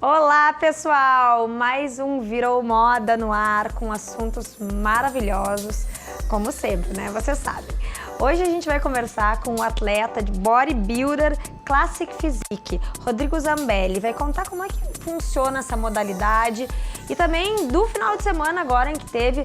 Olá, pessoal! Mais um Virou Moda no ar com assuntos maravilhosos, como sempre, né? Vocês sabem. Hoje a gente vai conversar com um atleta de bodybuilder Classic Physique, Rodrigo Zambelli. Vai contar como é que funciona essa modalidade e também do final de semana agora em que teve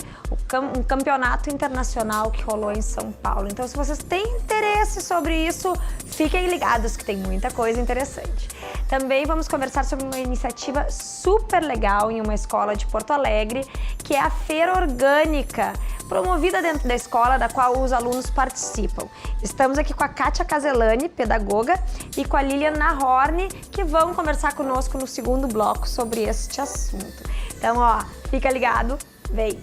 um campeonato internacional que rolou em São Paulo. Então, se vocês têm interesse sobre isso, fiquem ligados que tem muita coisa interessante. Também vamos conversar sobre uma iniciativa super legal em uma escola de Porto Alegre, que é a Feira Orgânica, promovida dentro da escola, da qual os alunos participam. Estamos aqui com a Kátia Caselani, pedagoga, e com a Liliana Horne, que vão conversar conosco no segundo bloco sobre este assunto. Então, ó, fica ligado, vem!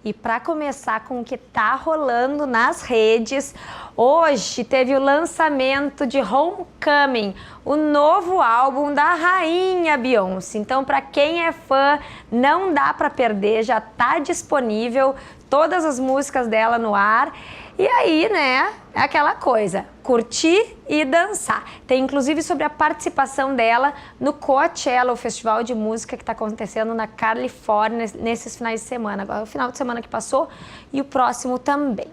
E para começar com o que tá rolando nas redes, hoje teve o lançamento de Homecoming, o novo álbum da rainha Beyoncé. Então, para quem é fã, não dá para perder, já tá disponível todas as músicas dela no ar. E aí, né, é aquela coisa, curtir e dançar. Tem inclusive sobre a participação dela no Coachella, o festival de música que está acontecendo na Califórnia nesses finais de semana. Agora, o final de semana que passou e o próximo também.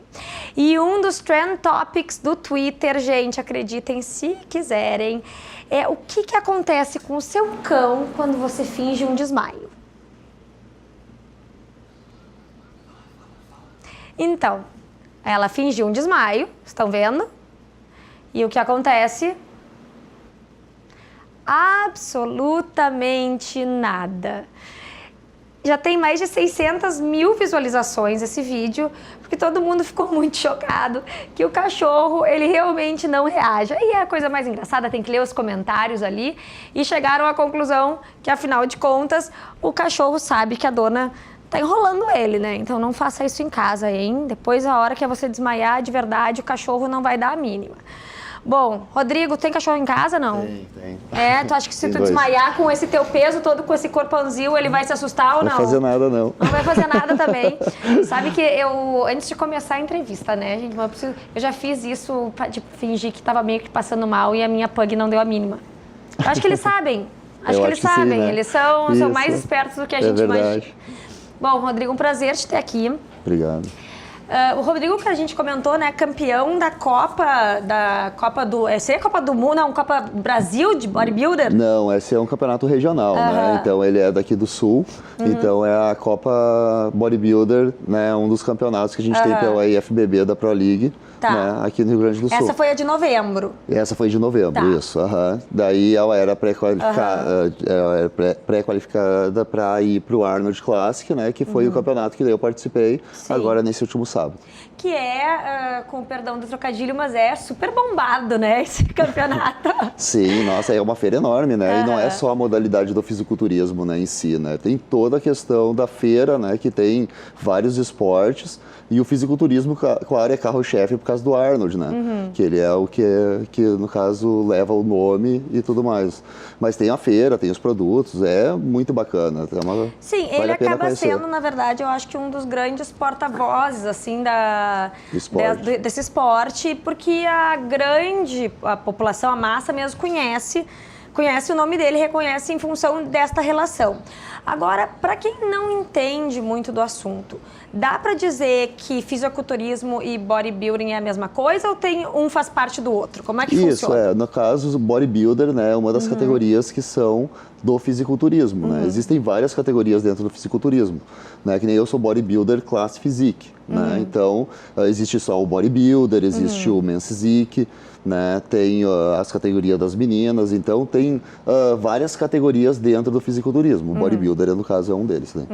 E um dos trend topics do Twitter, gente, acreditem se quiserem, é o que acontece com o seu cão quando você finge um desmaio. Então, ela fingiu um desmaio, estão vendo? E o que acontece? Absolutamente nada. Já tem mais de 600 mil visualizações esse vídeo, porque todo mundo ficou muito chocado que o cachorro, ele realmente não reage. E é a coisa mais engraçada, tem que ler os comentários ali, e chegaram à conclusão que, afinal de contas, o cachorro sabe que a dona tá enrolando ele, né? Então não faça isso em casa, hein? Depois, a hora que você desmaiar de verdade, o cachorro não vai dar a mínima. Bom, Rodrigo, tem cachorro em casa, não? Tem. É, tu acha que se tu desmaiar com esse teu peso todo, com esse corpãozinho, ele vai se assustar ou não? Não vai fazer nada, não. Não vai fazer nada também. Sabe que eu, antes de começar a entrevista, né, gente, eu já fiz isso de fingir que tava meio que passando mal e a minha pug não deu a mínima. Eu acho que eles sabem. Acho que eles sabem. Sim, né? Eles são mais espertos do que a gente imagina. Bom, Rodrigo, um prazer te ter aqui. Obrigado. O Rodrigo, que a gente comentou, né, campeão da Copa do... Seria a Copa do Mundo, não, Copa Brasil de bodybuilder? Não, esse é um campeonato regional, né? Então ele é daqui do Sul, então é a Copa Bodybuilder, né? Um dos campeonatos que a gente tem pela IFBB da Pro League, né? Aqui no Rio Grande do Sul. Essa foi a de novembro. Essa foi de novembro, isso. Daí ela era pré-qualificada para ir para o Arnold Classic, né? Que foi o campeonato que eu participei agora nesse último sábado. Que é, com o perdão do trocadilho, mas é super bombado, né, esse campeonato. Sim, nossa, é uma feira enorme, né? E não é só a modalidade do fisiculturismo, né, em si, né? Tem toda a questão da feira, né, que tem vários esportes. E o fisiculturismo, claro, é carro-chefe por causa do Arnold, né? Que ele é o que, no caso, leva o nome e tudo mais. Mas tem a feira, tem os produtos, é muito bacana. Sim, ele acaba sendo, na verdade, eu acho que um dos grandes porta-vozes, assim, desse esporte, porque a população, a massa mesmo conhece o nome dele, reconhece em função desta relação. Agora, para quem não entende muito do assunto, dá para dizer que fisiculturismo e bodybuilding é a mesma coisa ou um faz parte do outro? Como é que funciona? Isso, no caso, o bodybuilder, né, é uma das categorias que são do fisiculturismo, né? Existem várias categorias dentro do fisiculturismo, né? Que nem eu sou bodybuilder classe physique, né? Então, existe só o bodybuilder, existe o men's physique, né? Tem as categorias das meninas, então tem várias categorias dentro do fisiculturismo. O bodybuilder, no caso, é um deles, né?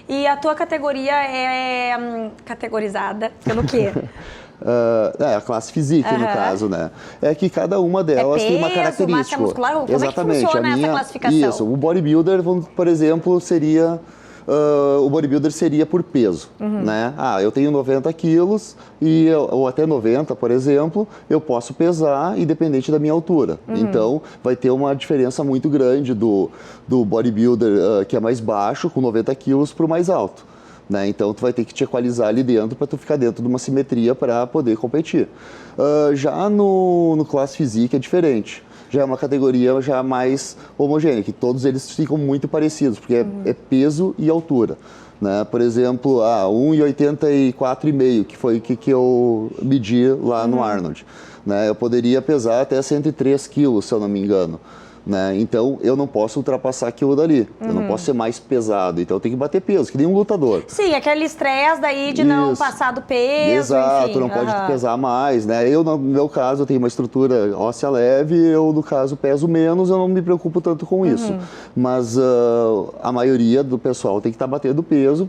E a tua categoria é categorizada pelo quê? A classe physique, no caso, né? É que cada uma delas tem uma característica. Massa muscular? Como exatamente. É que funciona essa classificação? Isso, o bodybuilder, por exemplo, seria o bodybuilder seria por peso, né? Eu tenho 90 quilos ou até 90, por exemplo, eu posso pesar independente da minha altura. Então, vai ter uma diferença muito grande do bodybuilder que é mais baixo, com 90 quilos, para o mais alto. Né? Então, tu vai ter que te equalizar ali dentro para tu ficar dentro de uma simetria para poder competir. Já no Class Physique é diferente. Já é uma categoria já mais homogênea, que todos eles ficam muito parecidos, porque é peso e altura. Né? Por exemplo, 1,84,5, que foi o que eu medi lá no Arnold. Né? Eu poderia pesar até 103 quilos, se eu não me engano. Né? Então, eu não posso ultrapassar aquilo dali. Eu não posso ser mais pesado. Então, eu tenho que bater peso, que nem um lutador. Sim, aquele estresse daí de não passar do peso, Exato, enfim. não pode pesar mais, né? Eu, no meu caso, eu tenho uma estrutura óssea leve, eu, no caso, peso menos, eu não me preocupo tanto com isso. Mas a maioria do pessoal tem que estar batendo peso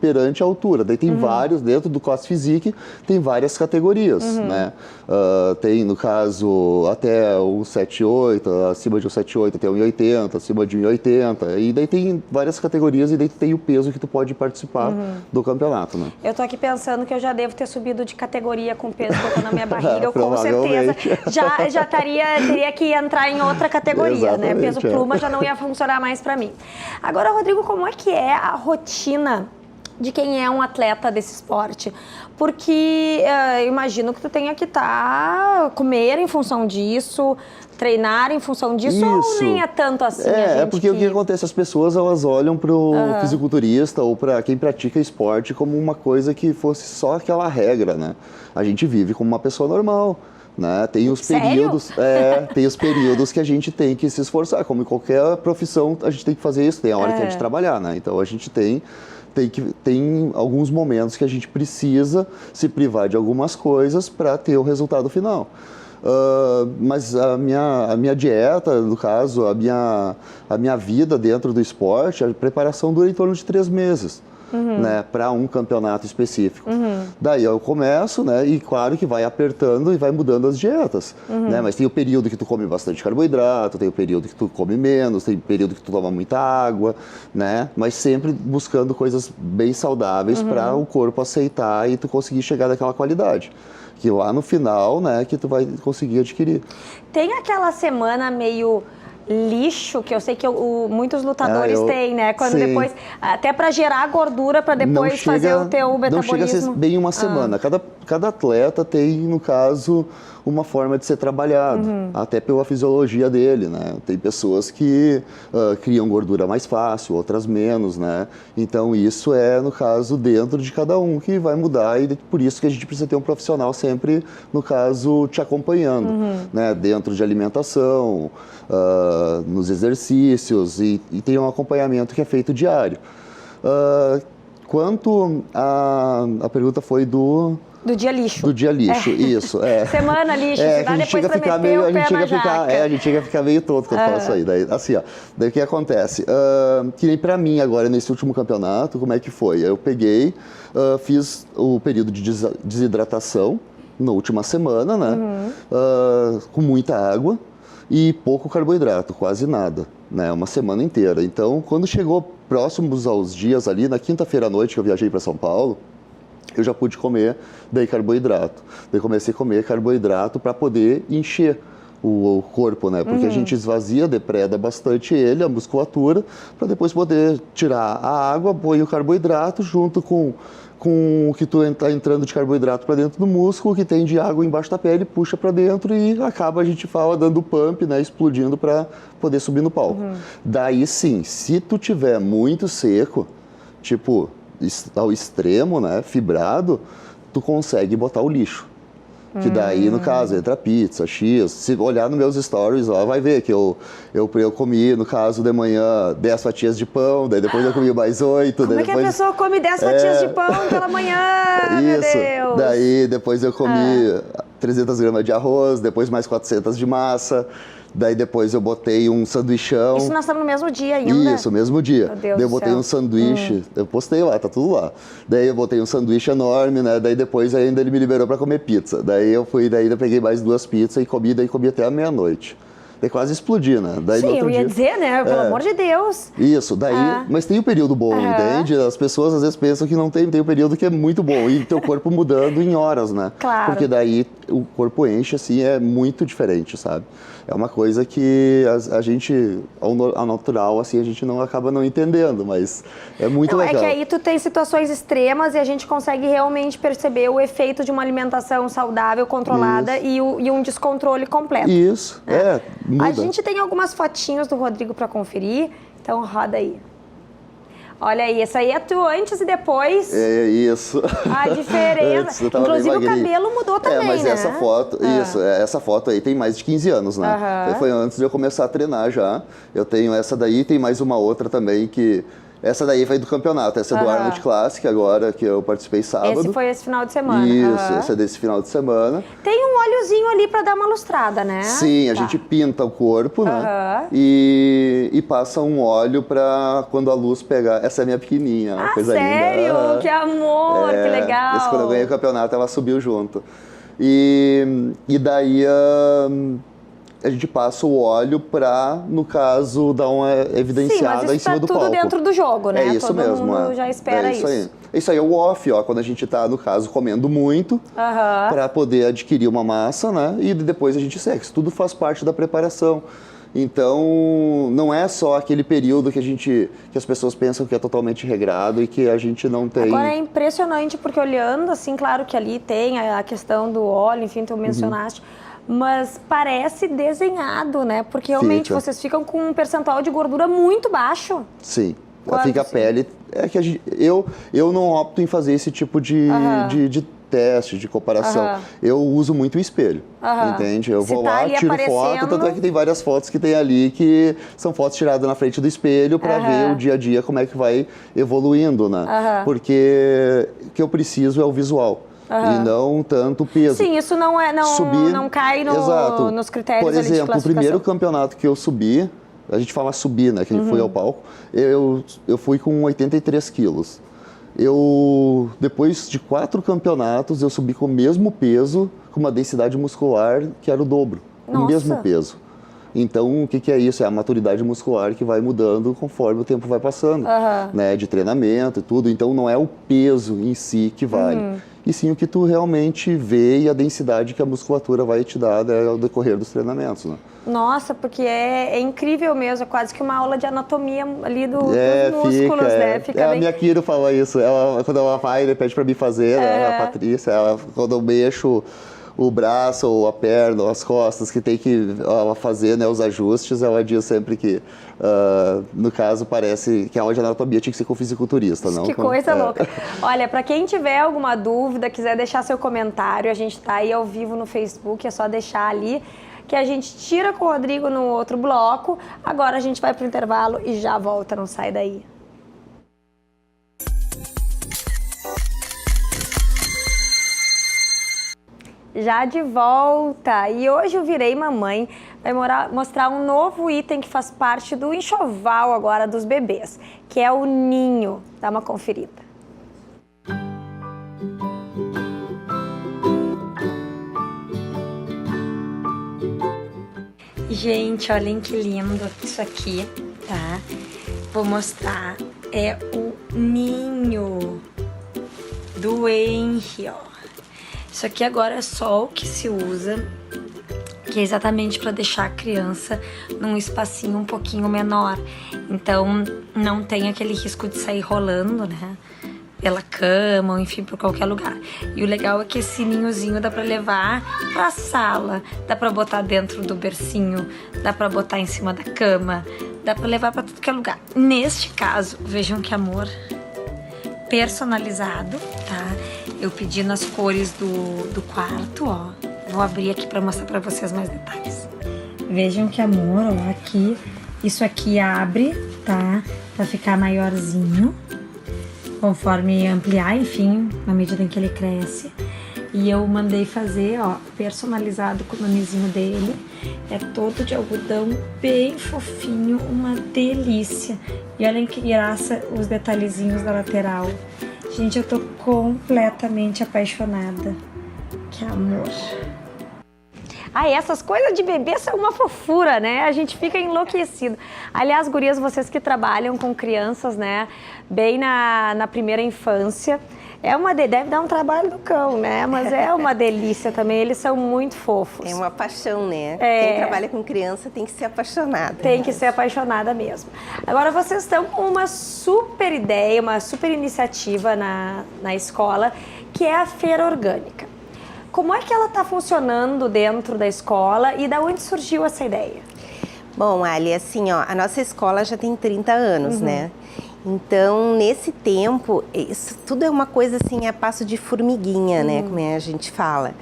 perante a altura. Daí tem vários, dentro do Class Physique, tem várias categorias, né? Tem, no caso, até o 7,8, acima de um 7,8 até 1,80, acima de 1,80, e daí tem várias categorias e daí tem o peso que tu pode participar do campeonato, né? Eu tô aqui pensando que eu já devo ter subido de categoria com o peso botando na minha barriga, eu com certeza já teria que entrar em outra categoria, né? Peso pluma já não ia funcionar mais para mim. Agora, Rodrigo, como é que é a rotina de quem é um atleta desse esporte? Porque eu imagino que tu tenha que comer em função disso, treinar em função disso, ou nem é tanto assim? É porque o que acontece, as pessoas elas olham para o fisiculturista ou para quem pratica esporte como uma coisa que fosse só aquela regra, né? A gente vive como uma pessoa normal. Né? Tem os períodos, tem os períodos que a gente tem que se esforçar, como em qualquer profissão a gente tem que fazer isso, tem a hora que é de trabalhar, né? Então a gente tem alguns momentos que a gente precisa se privar de algumas coisas para ter o resultado final. Mas a minha dieta, no caso, a minha vida dentro do esporte, a preparação dura em torno de 3 meses. Né, para um campeonato específico. Daí eu começo, né, e claro que vai apertando e vai mudando as dietas. Né, mas tem o período que tu come bastante carboidrato, tem o período que tu come menos, tem o período que tu toma muita água, né, mas sempre buscando coisas bem saudáveis para o corpo aceitar e tu conseguir chegar naquela qualidade. Que lá no final, né, que tu vai conseguir adquirir. Tem aquela semana meio lixo, que eu sei que muitos lutadores têm, né? Quando depois, até para gerar gordura, para depois fazer o teu metabolismo. Não chega a ser bem uma semana. Cada atleta tem, no caso, uma forma de ser trabalhado, até pela fisiologia dele, né? Tem pessoas que criam gordura mais fácil, outras menos, né? Então isso é, no caso, dentro de cada um que vai mudar, e por isso que a gente precisa ter um profissional sempre, no caso, te acompanhando, né? Dentro de alimentação, nos exercícios, e tem um acompanhamento que é feito diário. Quanto a pergunta foi do dia lixo. Do dia lixo, isso. Semana lixo, a gente chega a ficar meio, a gente chega a ficar meio tonto quando fala isso aí. Daí, assim, daí o que acontece? Que nem pra mim agora, nesse último campeonato, como é que foi? Eu peguei, fiz o período de desidratação na última semana, né? Com muita água e pouco carboidrato, quase nada, né? Uma semana inteira. Então, quando chegou próximos aos dias ali, na quinta-feira à noite que eu viajei para São Paulo, eu já pude comer daí carboidrato. Daí comecei a comer carboidrato para poder encher o corpo, né? Porque a gente esvazia, depreda bastante ele, a musculatura, para depois poder tirar a água, põe o carboidrato junto com o que tu está entrando de carboidrato para dentro do músculo, o que tem de água embaixo da pele, puxa para dentro e acaba, a gente fala, dando pump, né? Explodindo para poder subir no palco. Daí sim, se tu tiver muito seco, tipo ao extremo, né, fibrado, tu consegue botar o lixo. Que daí, no caso, entra pizza, X. Se olhar nos meus stories lá, vai ver que eu comi, no caso, de manhã, 10 fatias de pão, daí depois eu comi mais 8. Como daí é que a pessoa come 10 fatias de pão pela manhã, meu Deus? Daí depois eu comi 300 gramas de arroz, depois mais 400 de massa. Daí depois eu botei um sanduichão. Isso nós estamos no mesmo dia ainda? Isso, mesmo dia. Meu Deus daí eu botei um sanduíche, eu postei lá, tá tudo lá. Daí eu botei um sanduíche enorme, né? Daí depois ainda ele me liberou para comer pizza. Daí eu peguei mais 2 pizzas e comi até a meia-noite. daí quase explodir, né? Daí, Sim, no outro eu ia dia, dizer, né? Pelo amor de Deus. Isso, daí, mas tem o período bom, entende? As pessoas às vezes pensam que não tem o período que é muito bom, e teu corpo mudando em horas, né? Claro. Porque daí o corpo enche, assim, é muito diferente, sabe? É uma coisa que a gente, ao natural, assim, a gente não acaba não entendendo, mas é muito legal. É que aí tu tem situações extremas e a gente consegue realmente perceber o efeito de uma alimentação saudável, controlada e um descontrole completo. Isso, muda. A gente tem algumas fotinhos do Rodrigo para conferir, então roda aí. Olha aí, essa aí é tu antes e depois. É isso. A diferença. Inclusive o cabelo mudou também, mas né? essa foto, essa foto aí tem mais de 15 anos, né? Foi antes de eu começar a treinar já. Eu tenho essa daí, tem mais uma outra também que... Essa daí foi do campeonato, essa é do Arnold Classic agora, que eu participei sábado. Esse foi esse final de semana. Isso, esse é desse final de semana. Tem um óleozinho ali pra dar uma lustrada, né? Sim, a gente pinta o corpo, né? E passa um óleo pra quando a luz pegar. Essa é a minha pequenininha, uma coisa sério? linda. Que amor, que legal. Esse, quando eu ganhei o campeonato, ela subiu junto. E daí... a gente passa o óleo para, no caso, dar uma evidenciada em cima do palco. Tudo dentro do jogo, né? É isso mesmo. Todo mundo já espera isso. Aí. Isso aí é o off, ó, quando a gente tá, no caso, comendo muito, para poder adquirir uma massa, né? E depois a gente segue. Isso tudo faz parte da preparação. Então, não é só aquele período que as pessoas pensam que é totalmente regrado e que a gente não tem... Agora é impressionante, porque olhando, assim, claro que ali tem a questão do óleo, enfim, tu mencionaste, mas parece desenhado, né? Porque realmente vocês ficam com um percentual de gordura muito baixo. Sim. Fica a pele... É que eu não opto em fazer esse tipo de teste, de comparação. Eu uso muito o espelho, entende? Eu vou lá, tiro foto, tanto é que tem várias fotos que tem ali que são fotos tiradas na frente do espelho para ver o dia a dia como é que vai evoluindo, né? Porque o que eu preciso é o visual. E não tanto o peso. Sim, isso não cai nos critérios. Por exemplo, o primeiro campeonato que eu subi, a gente fala subir, né? Que a gente foi ao palco, eu fui com 83 quilos. Depois de 4 campeonatos, eu subi com o mesmo peso, com uma densidade muscular que era o dobro. O mesmo peso. Então, o que é isso? É a maturidade muscular que vai mudando conforme o tempo vai passando, né? De treinamento e tudo. Então, não é o peso em si que vale, e sim o que tu realmente vê e a densidade que a musculatura vai te dar, né, ao decorrer dos treinamentos, né? Nossa, porque é incrível mesmo, é quase que uma aula de anatomia ali dos músculos, né? A minha Kiro fala isso, quando ela vai, ele pede pra mim fazer, a Patrícia, quando eu mexo o braço, ou a perna, ou as costas, que tem que fazer, né, os ajustes, ela diz sempre que, no caso, parece que a aula de anatomia tinha que ser com fisiculturista, não? Que coisa louca. Olha, para quem tiver alguma dúvida, quiser deixar seu comentário, a gente tá aí ao vivo no Facebook, é só deixar ali, que a gente tira com o Rodrigo no outro bloco. Agora a gente vai pro intervalo e já volta, não sai daí. Já de volta! E hoje o Virei Mamãe vai mostrar um novo item que faz parte do enxoval agora dos bebês, que é o ninho. Dá uma conferida. Gente, olhem que lindo isso aqui, tá? Vou mostrar. É o ninho do Henry, ó. Isso aqui agora é só o que se usa, que é exatamente para deixar a criança num espacinho um pouquinho menor. Então, não tem aquele risco de sair rolando, né? Pela cama, ou enfim, por qualquer lugar. E o legal é que esse ninhozinho dá pra levar pra sala, dá pra botar dentro do bercinho, dá pra botar em cima da cama, dá pra levar pra tudo que é lugar. Neste caso, vejam que amor, personalizado, tá? Eu pedi nas cores do quarto, ó. Vou abrir aqui pra mostrar pra vocês mais detalhes. Vejam que amor, ó, aqui, isso aqui abre, tá? Pra ficar maiorzinho, conforme ampliar, enfim, na medida em que ele cresce. E eu mandei fazer, ó, personalizado com o nomezinho dele. É todo de algodão, bem fofinho, uma delícia. E olhem que graça os detalhezinhos da lateral. Gente, eu tô completamente apaixonada. Que amor. Essas coisas de bebê são uma fofura, né? A gente fica enlouquecido. Aliás, gurias, vocês que trabalham com crianças, né? Bem na primeira infância, deve dar um trabalho do cão, né? Mas é uma delícia também, eles são muito fofos. É uma paixão, né? Quem trabalha com criança tem que ser apaixonada. Tem que ser apaixonada mesmo. Agora, vocês estão com uma super ideia, uma super iniciativa na escola, que é a Feira Orgânica. Como é que ela está funcionando dentro da escola e da onde surgiu essa ideia? Bom, Ali, assim, ó, a nossa escola já tem 30 anos, né? Então, nesse tempo, isso tudo é uma coisa assim, a passo de formiguinha, né? Como a gente fala.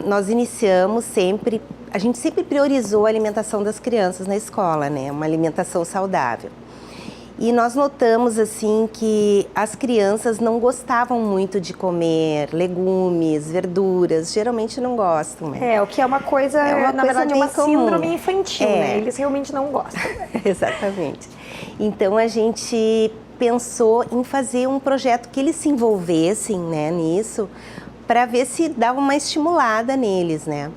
Nós iniciamos sempre, a gente sempre priorizou a alimentação das crianças na escola, né? Uma alimentação saudável. E nós notamos, assim, que as crianças não gostavam muito de comer legumes, verduras, geralmente não gostam, né? O que é uma coisa, na verdade, uma síndrome infantil, né? Eles realmente não gostam. Exatamente. Então, a gente pensou em fazer um projeto que eles se envolvessem, né, nisso, para ver se dava uma estimulada neles, né?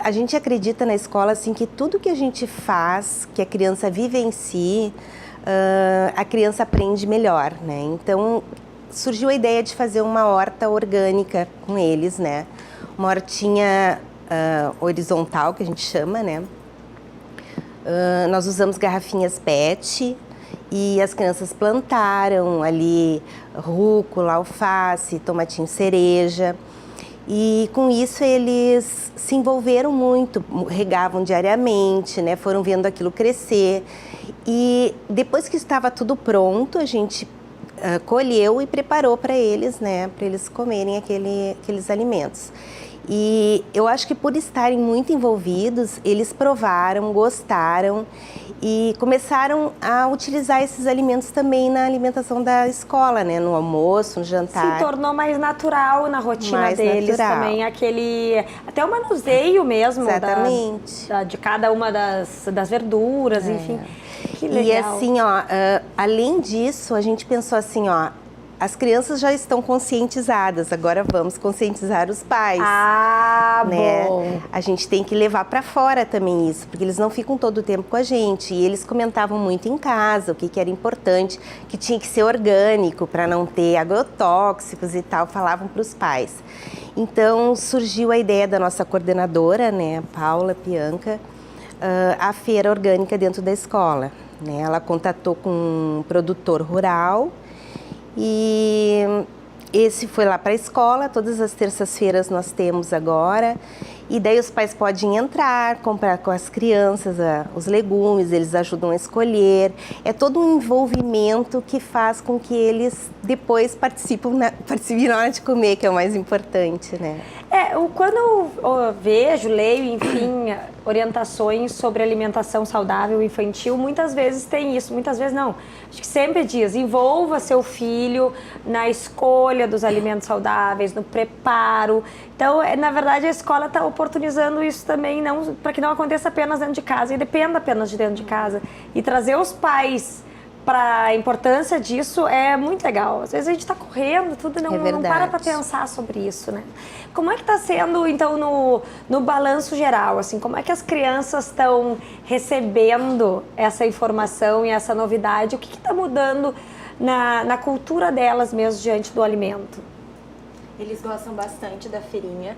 A gente acredita na escola, assim, que tudo que a gente faz, que a criança vivencie, a criança aprende melhor, né? Então, surgiu a ideia de fazer uma horta orgânica com eles, né? Uma hortinha horizontal, que a gente chama, né? Nós usamos garrafinhas PET e as crianças plantaram ali rúcula, alface, tomatinho cereja. E com isso eles se envolveram muito, regavam diariamente, né? Foram vendo aquilo crescer. E depois que estava tudo pronto, a gente colheu e preparou para eles, né? Para eles comerem aqueles alimentos. E eu acho que por estarem muito envolvidos, eles provaram, gostaram e começaram a utilizar esses alimentos também na alimentação da escola, né? No almoço, no jantar. Se tornou mais natural na rotina deles também, até o manuseio mesmo. Exatamente. De cada uma das verduras, enfim. Que legal. E assim, ó, além disso, a gente pensou assim, ó, as crianças já estão conscientizadas, agora vamos conscientizar os pais. Né? Bom. A gente tem que levar para fora também isso, porque eles não ficam todo o tempo com a gente. E eles comentavam muito em casa o que era importante, que tinha que ser orgânico para não ter agrotóxicos e tal, falavam para os pais. Então surgiu a ideia da nossa coordenadora, né, Paula Pianca, a feira orgânica dentro da escola. Né? Ela contatou com um produtor rural. E esse foi lá para a escola, todas as terças-feiras nós temos agora. E daí os pais podem entrar, comprar com as crianças os legumes, eles ajudam a escolher. É todo um envolvimento que faz com que eles depois participem na hora de comer, que é o mais importante, né? Quando eu vejo, leio, enfim, orientações sobre alimentação saudável infantil, muitas vezes tem isso, muitas vezes não. Acho que sempre diz, envolva seu filho na escolha dos alimentos saudáveis, no preparo. Então, na verdade, a escola está oportunizando isso também, para que não aconteça apenas dentro de casa e dependa apenas de dentro de casa. E trazer os pais para a importância disso é muito legal. Às vezes a gente está correndo, tudo não para pensar sobre isso, né? Como é que está sendo, então, no balanço geral, assim, como é que as crianças estão recebendo essa informação e essa novidade? O que está mudando na cultura delas mesmo diante do alimento? Eles gostam bastante da feirinha,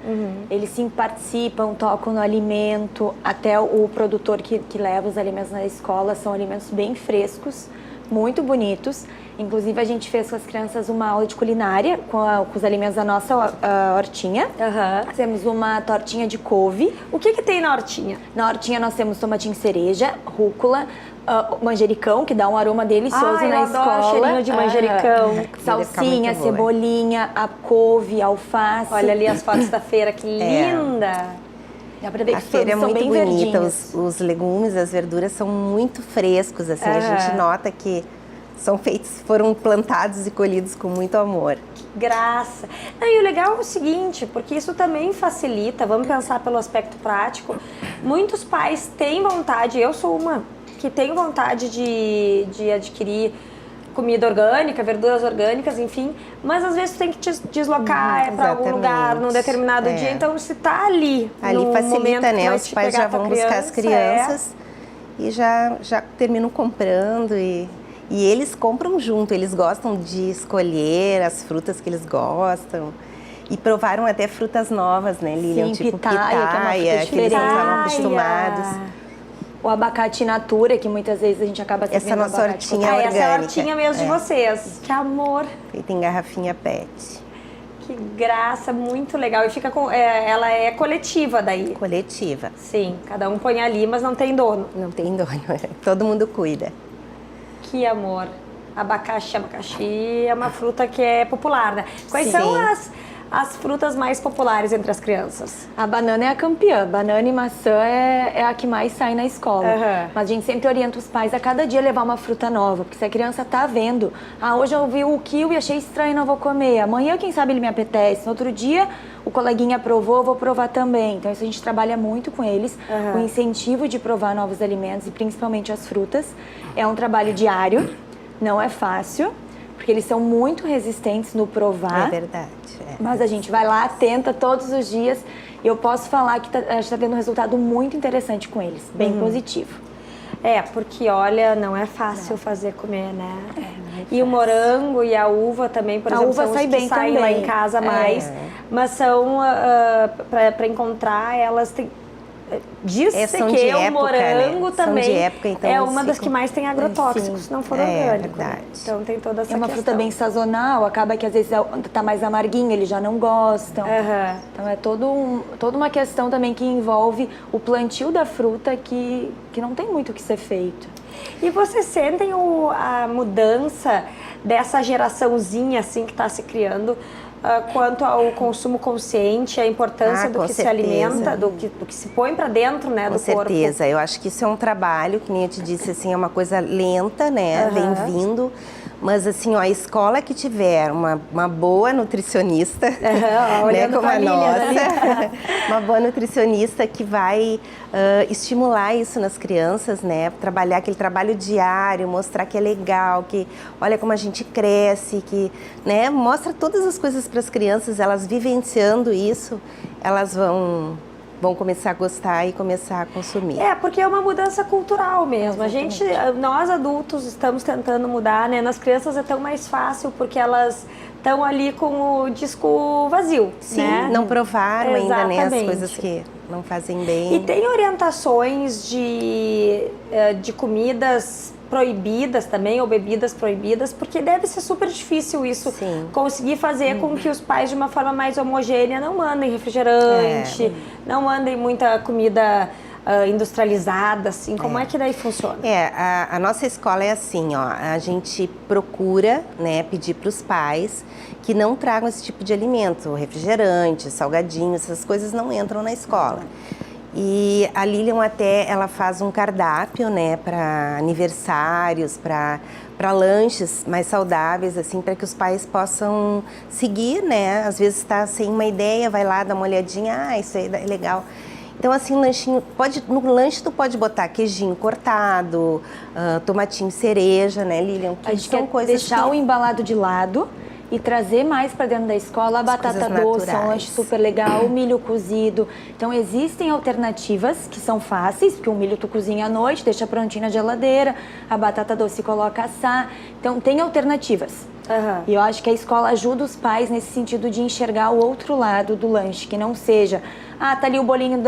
eles sim participam, tocam no alimento, até o produtor que leva os alimentos na escola, são alimentos bem frescos, muito bonitos. Inclusive, a gente fez com as crianças uma aula de culinária com os alimentos da nossa hortinha. Temos uma tortinha de couve. O que tem na hortinha? Na hortinha nós temos tomatinho cereja, rúcula, manjericão, que dá um aroma delicioso na escola. Adoro cheirinho de manjericão. Salsinha, cebolinha, a couve, alface. Olha ali as fotos da feira, que linda! Dá pra ver que a feira é são muito bem bonita, verdinhos. os legumes, as verduras são muito frescos, assim, a gente nota que foram plantados e colhidos com muito amor. Que graça! E o legal é o seguinte, porque isso também facilita, vamos pensar pelo aspecto prático, muitos pais têm vontade, eu sou uma, que tenho vontade de adquirir comida orgânica, verduras orgânicas, enfim, mas às vezes tu tem que te deslocar para algum lugar num determinado dia, então se tá ali no facilita, momento que né? vai Os te pais pegar já tua vão buscar as crianças e já terminam comprando e eles compram junto, eles gostam de escolher as frutas que eles gostam. E provaram até frutas novas, né, Lilian? Sim, Tipo pitaia, que é uma fruta que eles não estavam diferente. acostumados. O abacate natura, que muitas vezes a gente acaba servindo Essa nossa abacate hortinha essa é a orgânica. hortinha mesmo de vocês. Que amor, Feita em garrafinha PET. que graça, muito legal. E fica com, ela é coletiva daí. Coletiva. Sim, cada um põe ali, mas não tem dono. Não tem dono, todo mundo cuida. Que amor. Abacaxi é uma fruta que é popular, né? Quais Sim. são as frutas mais populares entre as crianças? A banana é a campeã. Banana e maçã é a que mais sai na escola. Aham. Mas a gente sempre orienta os pais a cada dia levar uma fruta nova. Porque se a criança tá vendo, hoje eu vi o kiwi e achei estranho, não vou comer. Amanhã, quem sabe, ele me apetece. No outro dia, o coleguinha provou, eu vou provar também. Então, isso a gente trabalha muito com eles. O incentivo de provar novos alimentos e principalmente as frutas. É um trabalho diário, não é fácil. Porque eles são muito resistentes no provar. É verdade. Mas a gente vai lá, tenta todos os dias. E eu posso falar que a gente está tendo um resultado muito interessante com eles. Bem positivo. Porque olha, não é fácil fazer comer, né? E o fácil. morango e a uva também, por A exemplo, uva são os sai que bem saem também. lá em casa mais. Mas são, para encontrar, elas têm... Diz-se são que de o época, morango né? São também de época, então é eles uma das ficam- que mais tem agrotóxicos, se não for orgânico. verdade. Então tem toda essa É uma questão. fruta bem sazonal, acaba que às vezes tá mais amarguinho, eles já não gostam. Aham. Então é toda uma questão também que envolve o plantio da fruta que não tem muito o que ser feito. E vocês sentem a mudança dessa geraçãozinha assim que está se criando quanto ao consumo consciente, a importância do com que se certeza. alimenta, do que se põe para dentro, né, Com do corpo? certeza, eu acho que isso é um trabalho, que nem eu te disse, assim, é uma coisa lenta, né, vem vindo, mas assim, ó, a escola que tiver uma boa nutricionista, né, olhando como pra a Lilian nossa, uma boa nutricionista que vai estimular isso nas crianças, né, trabalhar aquele trabalho diário, mostrar que é legal, que olha como a gente cresce, que, né, mostra todas as coisas para as crianças, elas vivenciando isso, elas vão começar a gostar e começar a consumir. Porque é uma mudança cultural mesmo. Nós adultos estamos tentando mudar, né? Nas crianças é tão mais fácil porque elas estão ali com o disco vazio, Sim, né? não provaram ainda, né, as Exatamente. coisas que não fazem bem. E tem orientações de comidas proibidas também, ou bebidas proibidas, porque deve ser super difícil isso, Sim. conseguir fazer com que os pais, de uma forma mais homogênea, não mandem refrigerante, não mandem muita comida industrializada, assim. Como é que daí funciona? A nossa escola é assim, ó, a gente procura, né, pedir para os pais que não tragam esse tipo de alimento, refrigerante, salgadinhos, essas coisas não entram na escola. E a Lilian ela faz um cardápio, né, para aniversários, para lanches mais saudáveis, assim, para que os pais possam seguir, né? Às vezes está sem uma ideia, vai lá, dá uma olhadinha, isso aí é legal. Então, assim, no lanche tu pode botar queijinho cortado, tomatinho cereja, né, Lilian? A gente quer deixar o embalado de lado e trazer mais para dentro da escola a batata doce, um lanche super legal, o milho cozido. Então, existem alternativas que são fáceis, porque o milho tu cozinha à noite, deixa prontinho na geladeira, a batata doce coloca assar. Então, tem alternativas. E eu acho que a escola ajuda os pais nesse sentido de enxergar o outro lado do lanche, que não seja, tá ali o bolinho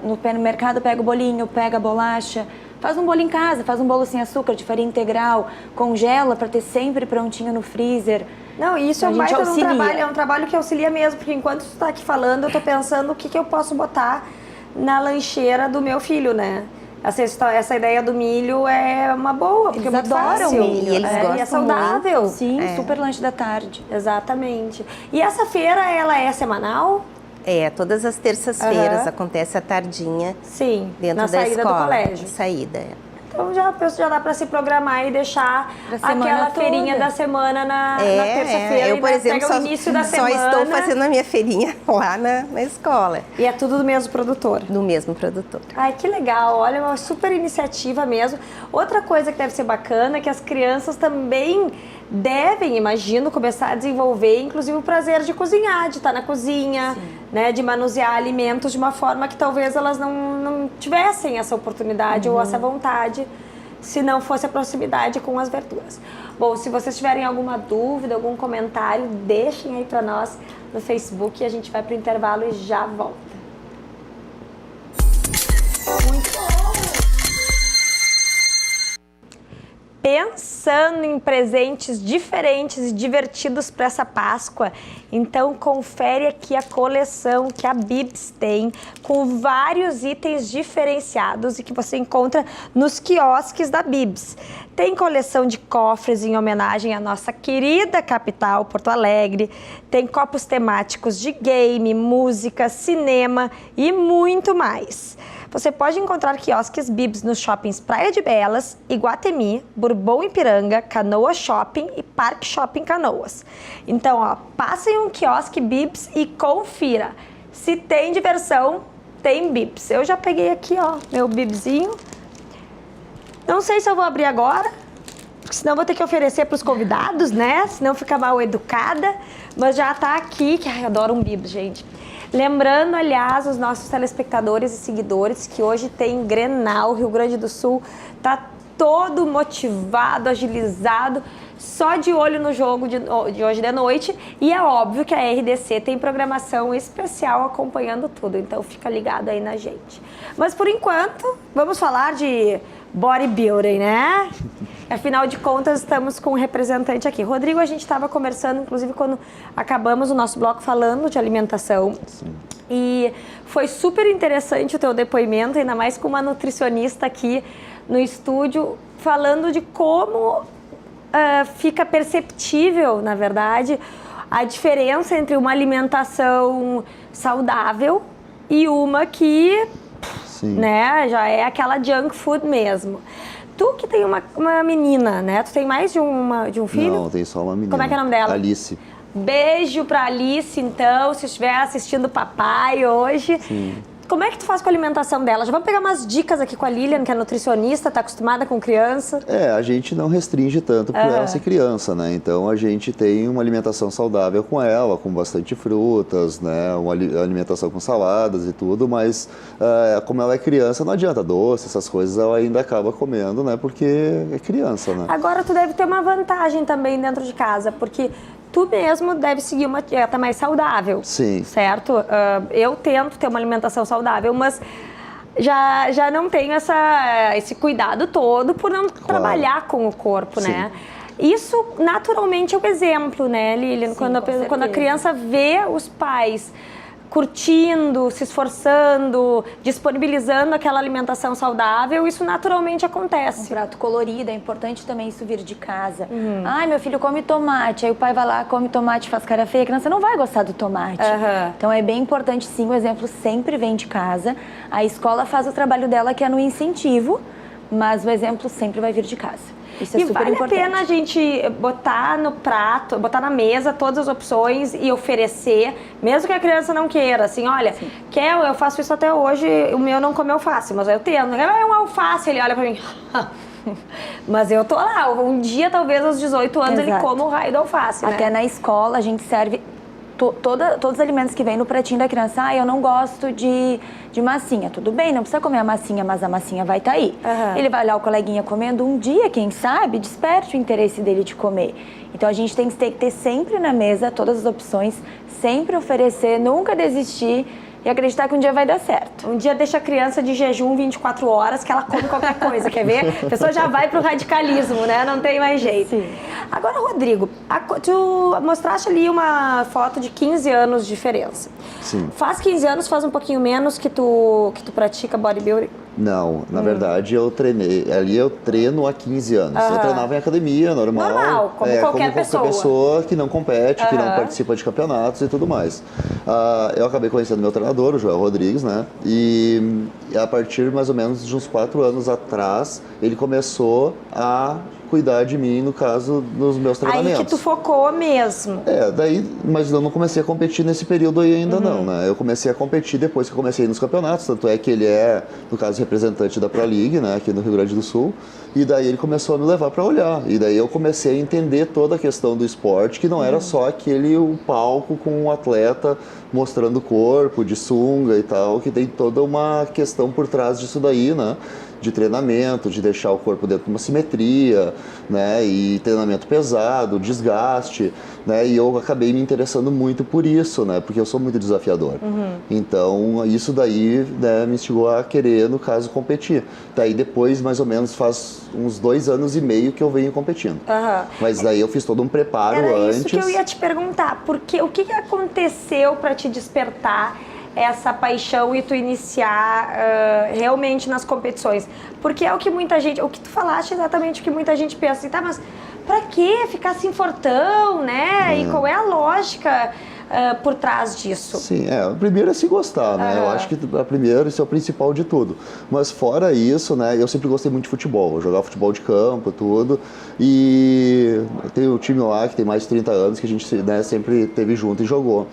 no mercado, pega o bolinho, pega a bolacha. Faz um bolo em casa, faz um bolo sem açúcar, de farinha integral, congela para ter sempre prontinho no freezer. Não, isso Então, é um baita de um trabalho, é um trabalho que auxilia mesmo, porque enquanto tu tá aqui falando, eu tô pensando o que eu posso botar na lancheira do meu filho, né? Essa ideia do milho é uma boa, porque Eles é muito adoram fácil. milho, e eles gostam e é saudável. muito. Sim, super lanche da tarde. Exatamente. E essa feira, ela é semanal? Todas as terças-feiras acontece à tardinha. Sim, Dentro na da saída escola. do colégio. Saída, Então já dá para se programar e deixar aquela feirinha da semana na terça-feira. Eu, por exemplo, pega o início da só semana. estou fazendo a minha feirinha lá na escola. E é tudo do mesmo produtor? Do mesmo produtor. Ai, que legal. Olha, uma super iniciativa mesmo. Outra coisa que deve ser bacana é que as crianças também devem, imagino, começar a desenvolver, inclusive, o prazer de cozinhar, de estar na cozinha, né, de manusear alimentos de uma forma que talvez elas não tivessem essa oportunidade ou essa vontade, se não fosse a proximidade com as verduras. Bom, se vocês tiverem alguma dúvida, algum comentário, deixem aí para nós no Facebook e a gente vai para o intervalo e já volta. Muito bom! Pensando em presentes diferentes e divertidos para essa Páscoa, então confere aqui a coleção que a Bibs tem, com vários itens diferenciados e que você encontra nos quiosques da Bibs. Tem coleção de cofres em homenagem à nossa querida capital, Porto Alegre. Tem copos temáticos de game, música, cinema e muito mais. Você pode encontrar quiosques Bibs nos shoppings Praia de Belas, Iguatemi, Bourbon Ipiranga, Canoa Shopping e Parque Shopping Canoas. Então, ó, passe em um quiosque Bibs e confira. Se tem diversão, tem Bibs. Eu já peguei aqui, ó, meu Bibzinho. Não sei se eu vou abrir agora, porque senão vou ter que oferecer para os convidados, né? Senão fica mal educada. Mas já tá aqui, que ai, eu adoro um Bibs, gente. Lembrando, aliás, os nossos telespectadores e seguidores que hoje tem Grenal, Rio Grande do Sul, tá todo motivado, agilizado, só de olho no jogo de hoje de noite. E é óbvio que a RDC tem programação especial acompanhando tudo, então fica ligado aí na gente. Mas por enquanto, vamos falar de bodybuilding, né? Afinal de contas, estamos com um representante aqui. Rodrigo, a gente estava conversando, inclusive, quando acabamos o nosso bloco falando de alimentação. Sim. E foi super interessante o teu depoimento, ainda mais com uma nutricionista aqui no estúdio, falando de como fica perceptível, na verdade, a diferença entre uma alimentação saudável e uma que, né, já é aquela junk food mesmo. Tu que tem uma menina, né? Tu tem mais de um filho? Não, tem só uma menina. Como é que é o nome dela? Alice. Beijo pra Alice, então, se estiver assistindo o papai hoje. Sim. Como é que tu faz com a alimentação dela? Já vamos pegar umas dicas aqui com a Lilian, que é nutricionista, tá acostumada com criança. A gente não restringe tanto por ela ser criança, né? Então a gente tem uma alimentação saudável com ela, com bastante frutas, né? Uma alimentação com saladas e tudo, mas como ela é criança, não adianta doce, essas coisas ela ainda acaba comendo, né? Porque é criança, né? Agora tu deve ter uma vantagem também dentro de casa, porque tu mesmo deve seguir uma dieta mais saudável. Sim. Certo? Eu tento ter uma alimentação saudável, mas já não tenho esse cuidado todo por não trabalhar com o corpo, Sim. né? Isso naturalmente é um exemplo, né, Lilian? Sim, quando a criança vê os pais curtindo, se esforçando, disponibilizando aquela alimentação saudável, isso naturalmente acontece. Um prato colorido, é importante também isso vir de casa. Ai, meu filho come tomate, aí o pai vai lá, come tomate, faz cara feia, a criança não vai gostar do tomate. Então é bem importante sim, o exemplo sempre vem de casa. A escola faz o trabalho dela, que é no incentivo, mas o exemplo sempre vai vir de casa. Isso é super importante. Vale a pena a gente botar no prato, botar na mesa todas as opções e oferecer, mesmo que a criança não queira, assim, olha, eu faço isso até hoje, o meu não come alface, mas eu tento. É um alface, ele olha pra mim, mas eu tô lá, um dia talvez aos 18 anos ele coma o raio do alface, né? Até na escola a gente serve todos os alimentos que vem no pratinho da criança. Eu não gosto de massinha. Tudo bem, não precisa comer a massinha, mas a massinha vai estar aí. Ele vai olhar o coleguinha comendo um dia, quem sabe, desperte o interesse dele de comer. Então a gente tem que ter sempre na mesa todas as opções, sempre oferecer, nunca desistir e acreditar que um dia vai dar certo. Um dia deixa a criança de jejum 24 horas, que ela come qualquer coisa, quer ver? A pessoa já vai pro radicalismo, né? Não tem mais jeito. Sim. Agora, Rodrigo, tu mostraste ali uma foto de 15 anos de diferença. Sim. Faz 15 anos, faz um pouquinho menos que tu pratica bodybuilding? Não, na verdade eu treinei, ali eu treino há 15 anos. Eu treinava em academia, normal. Normal, como qualquer pessoa que não compete, que não participa de campeonatos e tudo mais. Eu acabei conhecendo meu treinador, o Joel Rodrigues, né? E a partir mais ou menos de uns 4 anos atrás, ele começou a cuidar de mim, no caso, nos meus treinamentos. Aí que tu focou mesmo. Mas eu não comecei a competir nesse período aí ainda não, né? Eu comecei a competir depois que eu comecei a ir nos campeonatos, tanto é que ele é, no caso, representante da Pro League, né, aqui no Rio Grande do Sul, e daí ele começou a me levar para olhar, e daí eu comecei a entender toda a questão do esporte, que não era só o palco com o atleta mostrando o corpo, de sunga e tal, que tem toda uma questão por trás disso daí, né? De treinamento, de deixar o corpo dentro de uma simetria, né, e treinamento pesado, desgaste, né, e eu acabei me interessando muito por isso, né, porque eu sou muito desafiador. Então, isso daí, né, me instigou a querer, no caso, competir. Daí depois, mais ou menos, faz uns 2 anos e meio que eu venho competindo. Mas daí eu fiz todo um preparo antes. Era isso que eu ia te perguntar, porque o que aconteceu para te despertar essa paixão e tu iniciar realmente nas competições? Porque é o que muita gente, o que tu falaste exatamente o que muita gente pensa assim, tá, mas pra que ficar assim fortão, né? E qual é a lógica por trás disso? Sim, o primeiro é se gostar, né? Eu acho que primeiro isso é o principal de tudo. Mas fora isso, né, eu sempre gostei muito de futebol, eu jogava futebol de campo, tudo. E tem o time lá que tem mais de 30 anos que a gente, né, sempre teve junto e jogou.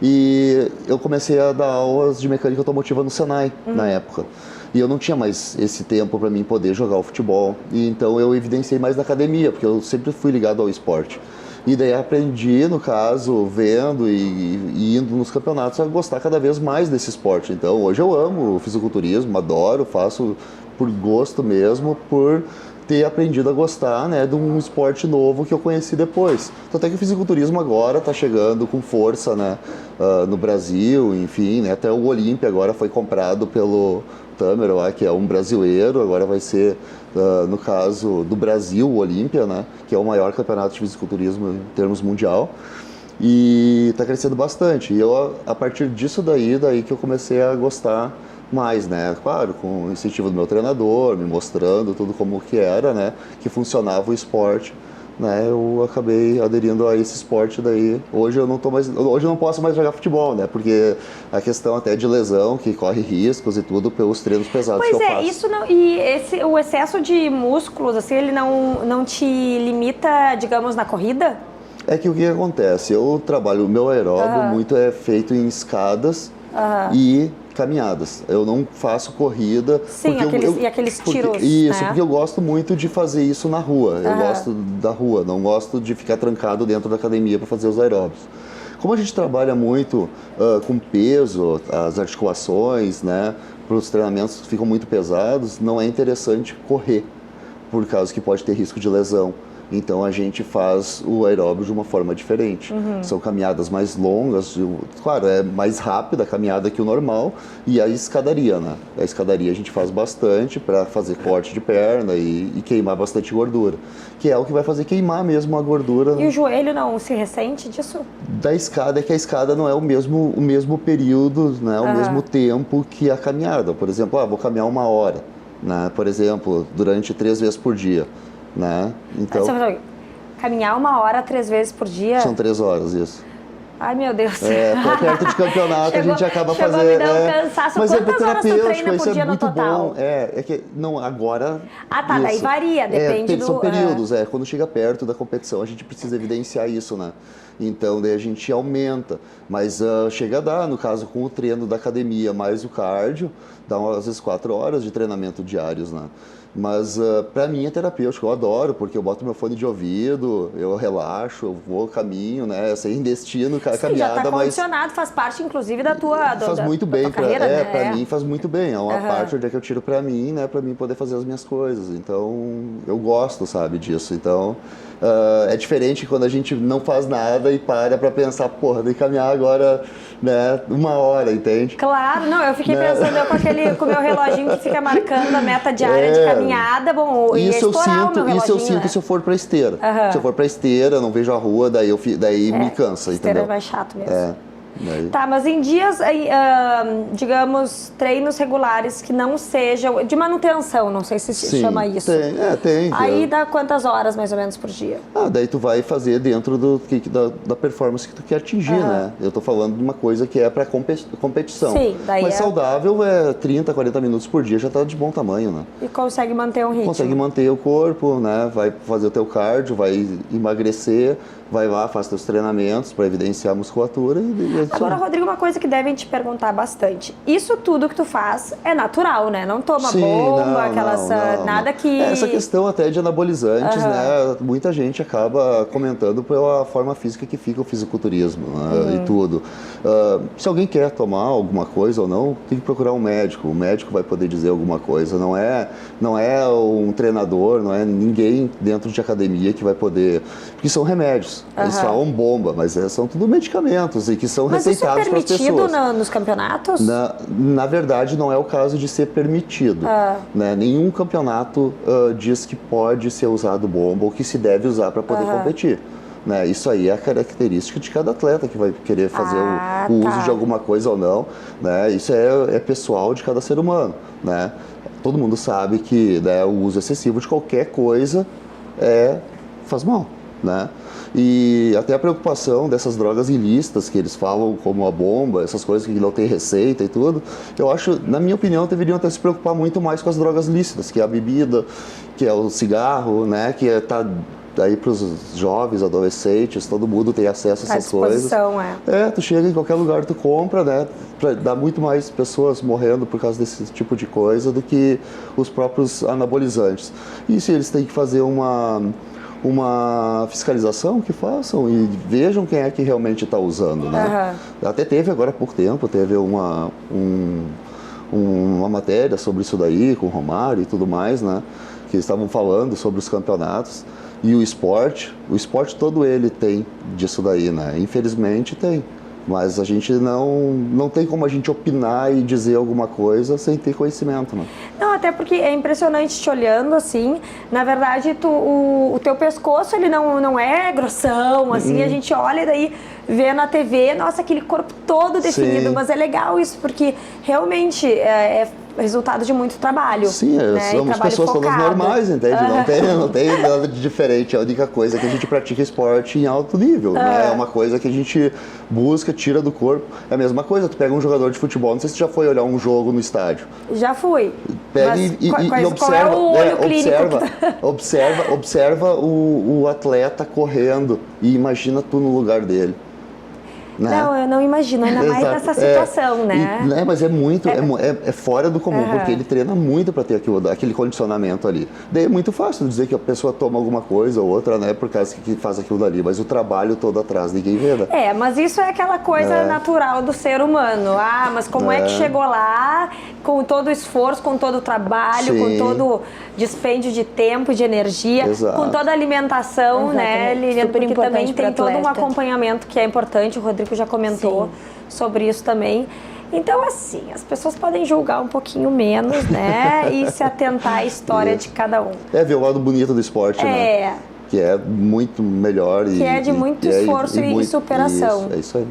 E eu comecei a dar aulas de mecânica automotiva no Senai, na época. E eu não tinha mais esse tempo para mim poder jogar o futebol. E então eu evidenciei mais na academia, porque eu sempre fui ligado ao esporte. E daí aprendi, no caso, vendo e indo nos campeonatos, a gostar cada vez mais desse esporte. Então hoje eu amo o fisiculturismo, adoro, faço por gosto mesmo, por ter aprendido a gostar, né, de um esporte novo que eu conheci depois. Tanto é que o fisiculturismo agora está chegando com força, né, no Brasil, enfim, né, até o Olímpia agora foi comprado pelo Tamer, lá, que é um brasileiro, agora vai ser, no caso do Brasil, o Olímpia, né, que é o maior campeonato de fisiculturismo em termos mundial. E está crescendo bastante. E eu, a partir disso daí que eu comecei a gostar mais, né? Claro, com o incentivo do meu treinador, me mostrando tudo como que era, né? Que funcionava o esporte, né? Eu acabei aderindo a esse esporte daí. Hoje eu não posso mais jogar futebol, né? Porque a questão até de lesão, que corre riscos e tudo pelos treinos pesados que eu faço. Isso não, e o excesso de músculos, assim, ele não te limita, digamos, na corrida? É que o que acontece? Eu trabalho, o meu aeróbio muito é feito em escadas e caminhadas. Eu não faço corrida. Sim, aqueles tiros. Isso, né? porque eu gosto muito de fazer isso na rua. Eu gosto da rua, não gosto de ficar trancado dentro da academia para fazer os aeróbios. Como a gente trabalha muito com peso, as articulações, né, para os treinamentos ficam muito pesados, não é interessante correr, por causa que pode ter risco de lesão. Então a gente faz o aeróbio de uma forma diferente. São caminhadas mais longas, claro, é mais rápida a caminhada que o normal, e a escadaria, né? A escadaria a gente faz bastante para fazer corte de perna e queimar bastante gordura, que é o que vai fazer queimar mesmo a gordura. E o joelho não se ressente disso? Da escada é que a escada não é o mesmo período, né? O mesmo tempo que a caminhada. Por exemplo, vou caminhar 1 hora, né? Por exemplo, durante 3 vezes por dia. Né? Então, caminhar 1 hora 3 vezes por dia? São 3 horas, isso. Ai, meu Deus. Pra perto de campeonato a gente acaba fazendo. Me dar um cansaço. Mas quantas horas tu treina por dia no total? Bom. É que não, agora. Tá, daí varia, depende do. São períodos, quando chega perto da competição, a gente precisa evidenciar isso, né? Então daí a gente aumenta. Mas chega a dar, no caso, com o treino da academia mais o cardio, dá às vezes 4 horas de treinamento diários, né? Mas para mim é terapêutico, eu adoro, porque eu boto meu fone de ouvido, eu relaxo, eu vou caminho, né, sem destino, caminhada, já tá mas condicionado, faz parte inclusive da tua faz muito bem tua carreira, né? Para mim faz muito bem, é uma parte onde é que eu tiro para mim, né, para mim poder fazer as minhas coisas. Então, eu gosto, sabe, disso. Então, é diferente quando a gente não faz nada e para pensar, porra, tem que caminhar agora, né, 1 hora, entende? Claro, não, eu fiquei pensando com o meu reloginho que fica marcando a meta diária de caminhada, bom, isso eu sinto, né? Se eu for pra esteira. Se eu for pra esteira, não vejo a rua, daí me cansa, esteira entendeu? é mais chato mesmo. Né? Tá, mas em dias, digamos, treinos regulares que não sejam de manutenção, não sei se se chama isso. Tem. Aí dá quantas horas mais ou menos por dia? Daí tu vai fazer dentro da performance que tu quer atingir, né? Eu tô falando de uma coisa que é para competição. Sim, daí mas saudável é 30, 40 minutos por dia, já tá de bom tamanho, né? E consegue manter um ritmo. Consegue manter o corpo, né? Vai fazer o teu cardio, vai emagrecer, vai lá, faz teus treinamentos para evidenciar a musculatura. Agora, Rodrigo, uma coisa que devem te perguntar bastante. Isso tudo que tu faz é natural, né? Não toma bomba, nada que... Essa questão até de anabolizantes, né? Muita gente acaba comentando pela forma física que fica o fisiculturismo, né? E tudo. Se alguém quer tomar alguma coisa ou não, tem que procurar um médico. O médico vai poder dizer alguma coisa. Não é um treinador, não é ninguém dentro de academia que vai poder... Porque são remédios. Eles falam bomba, mas são tudo medicamentos e que são receitados para as pessoas. Mas isso é permitido nos campeonatos? Na verdade, não é o caso de ser permitido. Né? Nenhum campeonato diz que pode ser usado bomba ou que se deve usar para poder competir. Né? Isso aí é a característica de cada atleta que vai querer fazer o uso de alguma coisa ou não. Né? Isso é pessoal de cada ser humano. Né? Todo mundo sabe que, né, o uso excessivo de qualquer coisa faz mal. Né? E até a preocupação dessas drogas ilícitas que eles falam, como a bomba, essas coisas que não tem receita e tudo, eu acho, na minha opinião, deveriam até se preocupar muito mais com as drogas lícitas, que é a bebida, que é o cigarro, né? Que tá aí para os jovens, adolescentes, todo mundo tem acesso a essas coisas. Tu chega em qualquer lugar, tu compra, né? Dá muito mais pessoas morrendo por causa desse tipo de coisa do que os próprios anabolizantes. E se eles têm que fazer uma fiscalização, que façam e vejam quem é que realmente está usando, né? Até teve agora há pouco tempo, teve uma matéria sobre isso daí, com o Romário e tudo mais, né? Que estavam falando sobre os campeonatos e o esporte todo ele tem disso daí, né? Infelizmente tem. Mas a gente não tem como a gente opinar e dizer alguma coisa sem ter conhecimento, né? Não, até porque é impressionante te olhando assim. Na verdade, o teu pescoço ele não é grossão, assim. A gente olha e daí vê na TV, nossa, aquele corpo todo definido. Sim. Mas é legal isso, porque realmente é resultado de muito trabalho. Sim, né? Somos pessoas todas normais, entende? Não tem nada de diferente. A única coisa é que a gente pratica esporte em alto nível, né? É uma coisa que a gente busca, tira do corpo. É a mesma coisa, tu pega um jogador de futebol, não sei se tu já foi olhar um jogo no estádio. Já fui. Pega e observa, qual é o olho clínico? observa o atleta correndo e imagina tu no lugar dele. Né? Não, eu não imagino, ainda mais nessa situação, né? Mas é fora do comum, porque ele treina muito para ter aquele condicionamento ali. Daí é muito fácil dizer que a pessoa toma alguma coisa ou outra, né, por causa que faz aquilo dali, mas o trabalho todo atrás ninguém vê, né? Mas isso é aquela coisa natural do ser humano. Mas como é que chegou lá, com todo o esforço, com todo o trabalho, com todo o dispêndio de tempo, de energia, com toda a alimentação, né, Lilian? Porque também tem todo um acompanhamento que é importante, o Rodrigo já comentou sobre isso também. Então, assim, as pessoas podem julgar um pouquinho menos, né? E se atentar à história de cada um. Ver o lado bonito do esporte, né? Que é muito melhor. Que é de muito esforço e superação. Isso, é isso aí.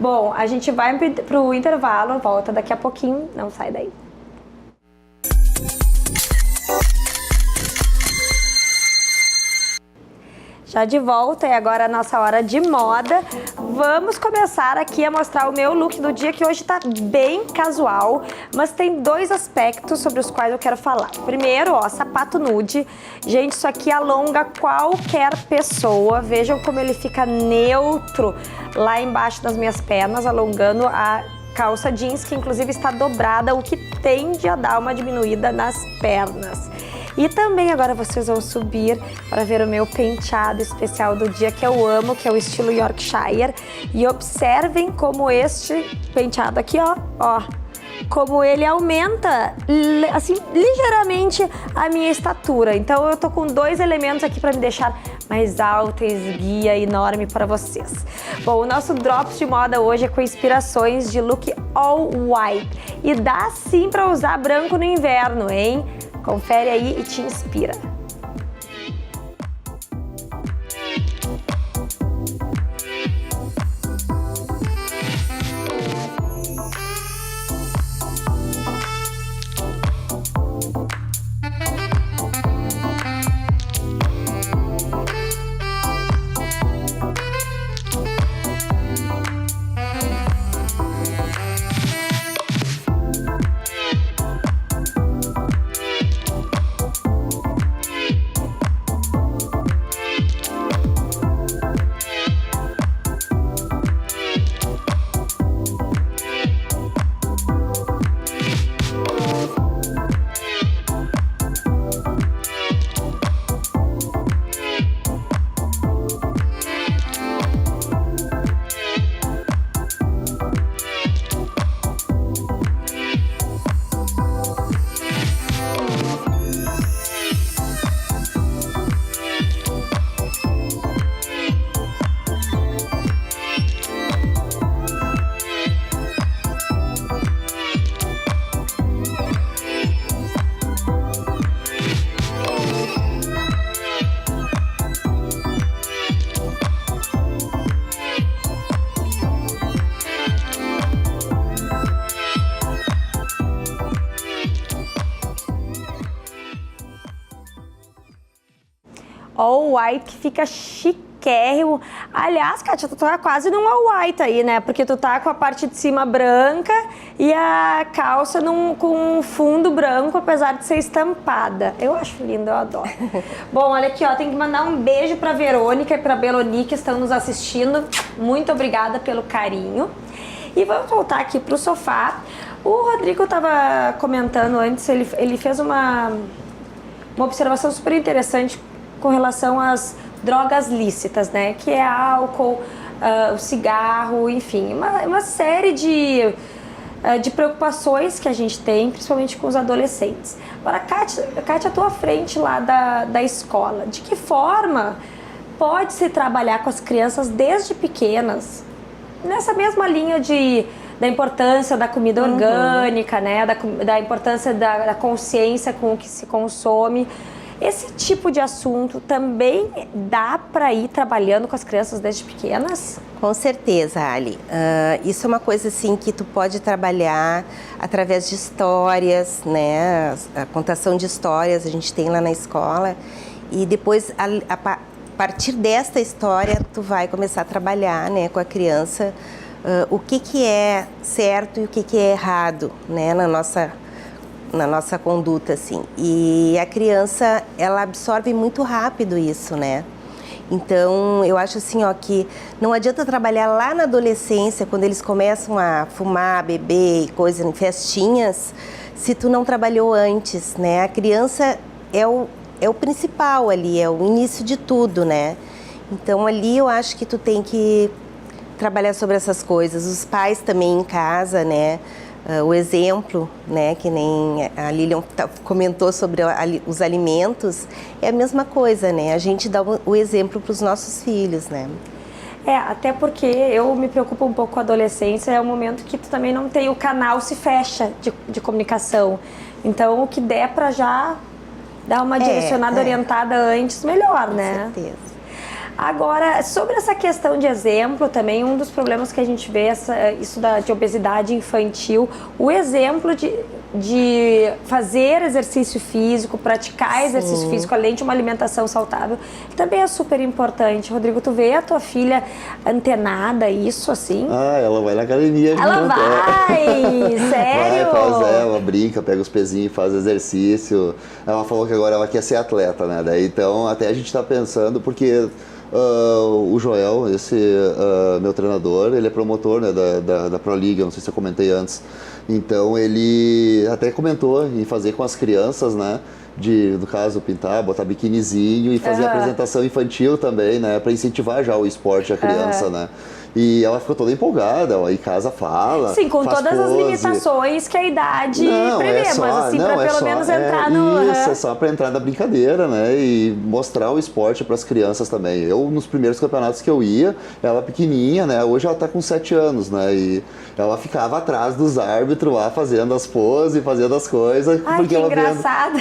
Bom, a gente vai pro intervalo, volta daqui a pouquinho, não sai daí. Já de volta, e agora a nossa hora de moda. Vamos começar aqui a mostrar o meu look do dia, que hoje tá bem casual, mas tem dois aspectos sobre os quais eu quero falar. Primeiro, sapato nude. Gente, isso aqui alonga qualquer pessoa. Vejam como ele fica neutro lá embaixo das minhas pernas, alongando a calça jeans, que inclusive está dobrada, o que tende a dar uma diminuída nas pernas. E também agora vocês vão subir para ver o meu penteado especial do dia, que eu amo, que é o estilo Yorkshire. E observem como este penteado aqui, ó, como ele aumenta, assim, ligeiramente a minha estatura. Então eu tô com dois elementos aqui para me deixar mais alta e esguia enorme para vocês. Bom, o nosso Drops de moda hoje é com inspirações de look all white. E dá sim para usar branco no inverno, hein? Confere aí e te inspira. all white que fica chiquérrimo. Aliás, Kátia, tu tá quase num all white aí, né? Porque tu tá com a parte de cima branca e a calça com um fundo branco, apesar de ser estampada. Eu acho lindo, eu adoro. Bom, olha aqui, ó, tem que mandar um beijo pra Verônica e pra Beloni que estão nos assistindo. Muito obrigada pelo carinho. E vamos voltar aqui pro sofá. O Rodrigo estava comentando antes, ele fez uma observação super interessante com relação às drogas lícitas, né? Que é álcool, o cigarro, enfim, uma série de preocupações que a gente tem, principalmente com os adolescentes. Agora, Kátia, à tua frente lá da escola, de que forma pode-se trabalhar com as crianças desde pequenas, nessa mesma linha da importância da comida orgânica, né? Da importância da consciência com o que se consome. Esse tipo de assunto também dá para ir trabalhando com as crianças desde pequenas? Com certeza, Ali. Isso é uma coisa assim que tu pode trabalhar através de histórias, né? A contação de histórias a gente tem lá na escola e depois a partir desta história tu vai começar a trabalhar, né, com a criança o que é certo e o que é errado, né, na nossa conduta, assim. E a criança, ela absorve muito rápido isso, né? Então, eu acho assim, ó, que não adianta trabalhar lá na adolescência, quando eles começam a fumar, beber e coisas em festinhas, se tu não trabalhou antes, né? A criança é o principal ali, é o início de tudo, né? Então, ali eu acho que tu tem que trabalhar sobre essas coisas. Os pais também em casa, né? O exemplo, né? Que nem a Lilian comentou sobre os alimentos, é a mesma coisa, né? A gente dá o exemplo para os nossos filhos, né? Até porque eu me preocupo um pouco com a adolescência, é o momento que tu também não tem, o canal se fecha de comunicação. Então, o que der para já dar uma direcionada orientada antes, melhor, né? Com certeza. Agora, sobre essa questão de exemplo também, um dos problemas que a gente vê de obesidade infantil, o exemplo de fazer exercício físico, praticar exercício físico, além de uma alimentação saudável, também é super importante. Rodrigo, tu vê a tua filha antenada isso, assim? Ela vai na academia. Ela vai? Sério? Ela brinca, pega os pezinhos, faz exercício. Ela falou que agora ela quer ser atleta, né? Daí, então, até a gente tá pensando, porque o Joel, meu treinador, ele é promotor, né, da Pro League, não sei se eu comentei antes. Então ele até comentou em fazer com as crianças, né? No caso, pintar, botar biquinizinho e fazer apresentação infantil também, né? Para incentivar já o esporte à criança, né? E ela ficou toda empolgada, ela em casa fala. Sim, com todas as limitações que a idade prevê, mas assim, para pelo menos entrar no... Isso, é só para entrar na brincadeira, né? E mostrar o esporte para as crianças também. Eu, nos primeiros campeonatos que eu ia, ela pequenininha, né? Hoje ela tá com 7 anos, né? E ela ficava atrás dos árbitros lá, fazendo as poses, fazendo as coisas. Ai, porque que ela engraçado.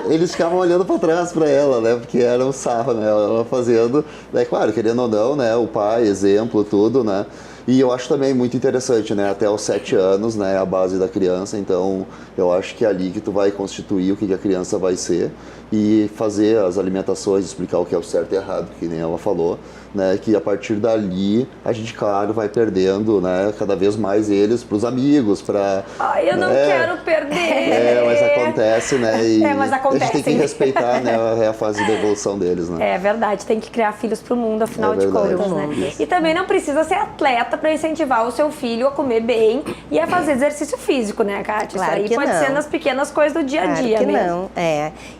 Eles ficavam olhando para trás para ela, né? Porque era um sarro, né? Ela fazendo... Daí, claro, querendo ou não, né? O pai, exemplo, tudo, né? E eu acho também muito interessante, né? Até os 7 anos, né? A base da criança. Então, eu acho que é ali que tu vai constituir o que a criança vai ser e fazer as alimentações, explicar o que é o certo e errado, que nem ela falou, né? Que a partir dali, a gente, claro, vai perdendo, né? Cada vez mais eles para os amigos, para... Ai, eu não quero perder! Mas acontece, né? E mas acontece. A gente tem que respeitar, né? A fase da evolução deles, né? É verdade, tem que criar filhos para o mundo, afinal de contas, né? E também não precisa ser atleta para incentivar o seu filho a comer bem e a fazer exercício físico, né, Kátia? Claro. Isso aí pode ser nas pequenas coisas do dia a dia mesmo. Não,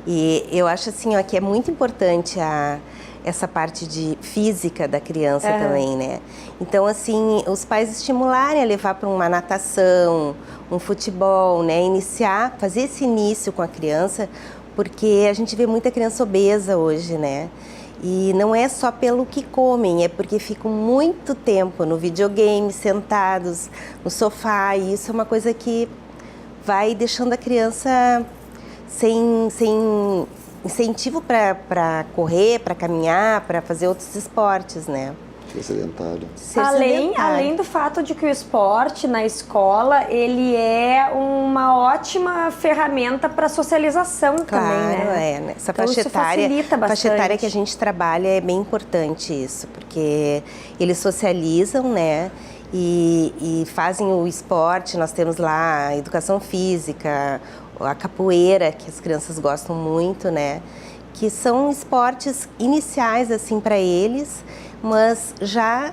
E eu acho assim, ó, que é muito importante essa parte de física da criança também, né? Então, assim, os pais estimularem a levar para uma natação, um futebol, né? Fazer esse início com a criança, porque a gente vê muita criança obesa hoje, né? E não é só pelo que comem, é porque ficam muito tempo no videogame, sentados no sofá, e isso é uma coisa que vai deixando a criança sem incentivo para correr, para caminhar, para fazer outros esportes, né? Ser sedentário. Ser Além sedentário. do fato de que o esporte na escola, ele é uma ótima ferramenta para socialização também, né? né? Essa Então, faixa isso etária, facilita faixa bastante. etária que a gente trabalha é bem importante isso, porque eles socializam, né? E fazem o esporte. Nós temos lá a educação física, a capoeira, que as crianças gostam muito, né? Que são esportes iniciais assim para eles, mas já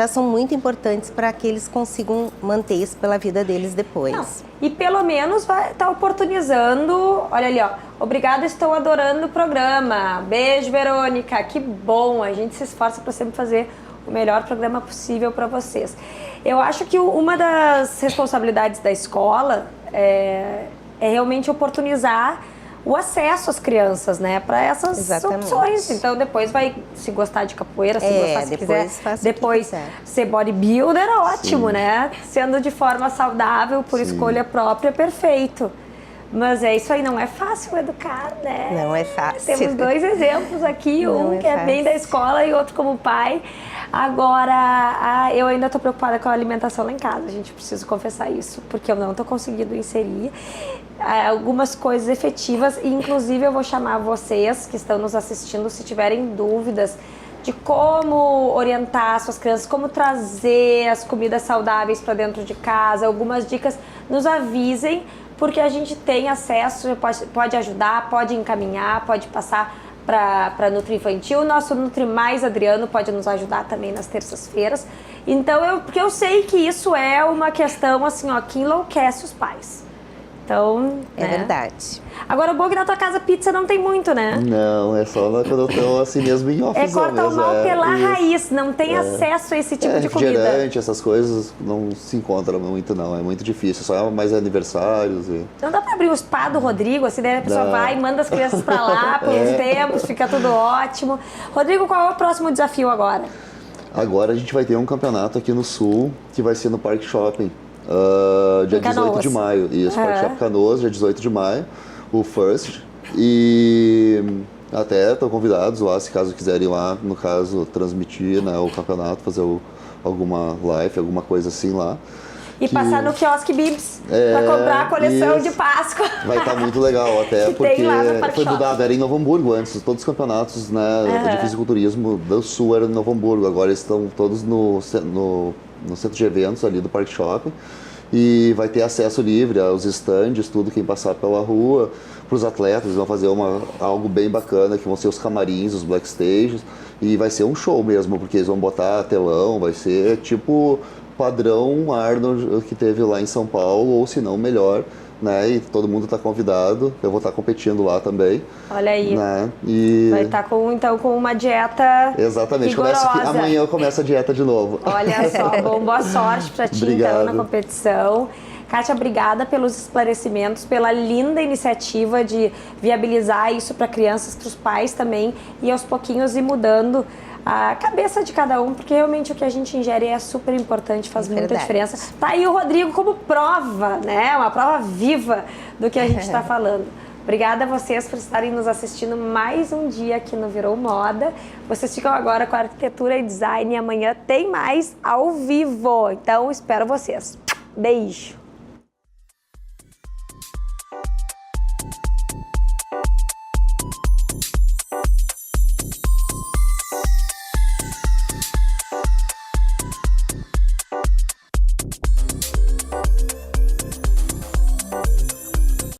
são muito importantes para que eles consigam manter isso pela vida deles depois. Não, e pelo menos vai estar oportunizando, olha ali, ó, obrigada, estou adorando o programa, beijo, Verônica, que bom, a gente se esforça para sempre fazer o melhor programa possível para vocês. Eu acho que uma das responsabilidades da escola é realmente oportunizar o acesso às crianças, né, para essas Exatamente. opções. Então depois vai, se gostar de capoeira, se gostar, se depois quiser, faça o que depois quiser. ser bodybuilder, ótimo, né? Sendo de forma saudável, por escolha própria, perfeito. Mas é isso aí, não é fácil educar, né? Não é fácil. Temos 2 exemplos aqui, Não um é que é bem fácil. da escola e outro como pai. Agora, eu ainda estou preocupada com a alimentação lá em casa, a gente precisa confessar isso, porque eu não estou conseguindo inserir algumas coisas efetivas, e inclusive eu vou chamar vocês que estão nos assistindo, se tiverem dúvidas de como orientar suas crianças, como trazer as comidas saudáveis para dentro de casa, algumas dicas, nos avisem, porque a gente tem acesso, pode ajudar, pode encaminhar, pode passar para Nutri Infantil. O nosso Nutri Mais Adriano pode nos ajudar também nas terças-feiras. Então, porque eu sei que isso é uma questão assim, ó, que enlouquece os pais. Então, É verdade. Agora, o bom é que na tua casa pizza não tem muito, né? Não, é só quando eu tô assim mesmo em É offzão corta o mesmo. mal pela isso. raiz, não tem acesso a esse tipo de comida. Refrigerante, essas coisas não se encontram muito, não. É muito difícil, só mais aniversários e... Não dá pra abrir o spa do Rodrigo, assim, daí a pessoa Não. vai e manda as crianças pra lá por uns tempos, fica tudo ótimo. Rodrigo, qual é o próximo desafio agora? Agora a gente vai ter um campeonato aqui no Sul, que vai ser no Park Shopping, dia Em Canoas. 18 de maio. Isso, Park Aham. Shopping Canoas, dia 18 de maio, o First. E até estão convidados lá, se caso quiserem ir lá, no caso, transmitir, né, o campeonato, fazer alguma live, alguma coisa assim lá. E passar no quiosque Bibs pra comprar a coleção isso. de Páscoa. Vai estar muito legal, até Que porque tem lá no Park foi Shopping. mudado, era em Novo Hamburgo antes, todos os campeonatos, né, de fisiculturismo do Sul eram em Novo Hamburgo, agora eles estão todos no centro de eventos ali do Park Shopping, e vai ter acesso livre aos estandes, tudo, quem passar pela rua, para os atletas, eles vão fazer algo bem bacana, que vão ser os camarins, os backstages, e vai ser um show mesmo, porque eles vão botar telão, vai ser tipo padrão Arnold que teve lá em São Paulo, ou se não, melhor, né? E todo mundo está convidado, eu vou estar competindo lá também. Olha aí. Né? E... Vai estar com uma dieta Exatamente, rigorosa. amanhã eu começo a dieta de novo. Olha só, bom, boa sorte pra ti então na Obrigado. competição. Kátia, obrigada pelos esclarecimentos, pela linda iniciativa de viabilizar isso para crianças, para os pais também, e aos pouquinhos ir mudando a cabeça de cada um, porque realmente o que a gente ingere é super importante, faz muita Verdade. diferença. Tá aí o Rodrigo como prova, né? Uma prova viva do que a gente está falando. Obrigada a vocês por estarem nos assistindo mais um dia aqui no Virou Moda. Vocês ficam agora com a Arquitetura e Design e amanhã tem mais ao vivo. Então, espero vocês. Beijo!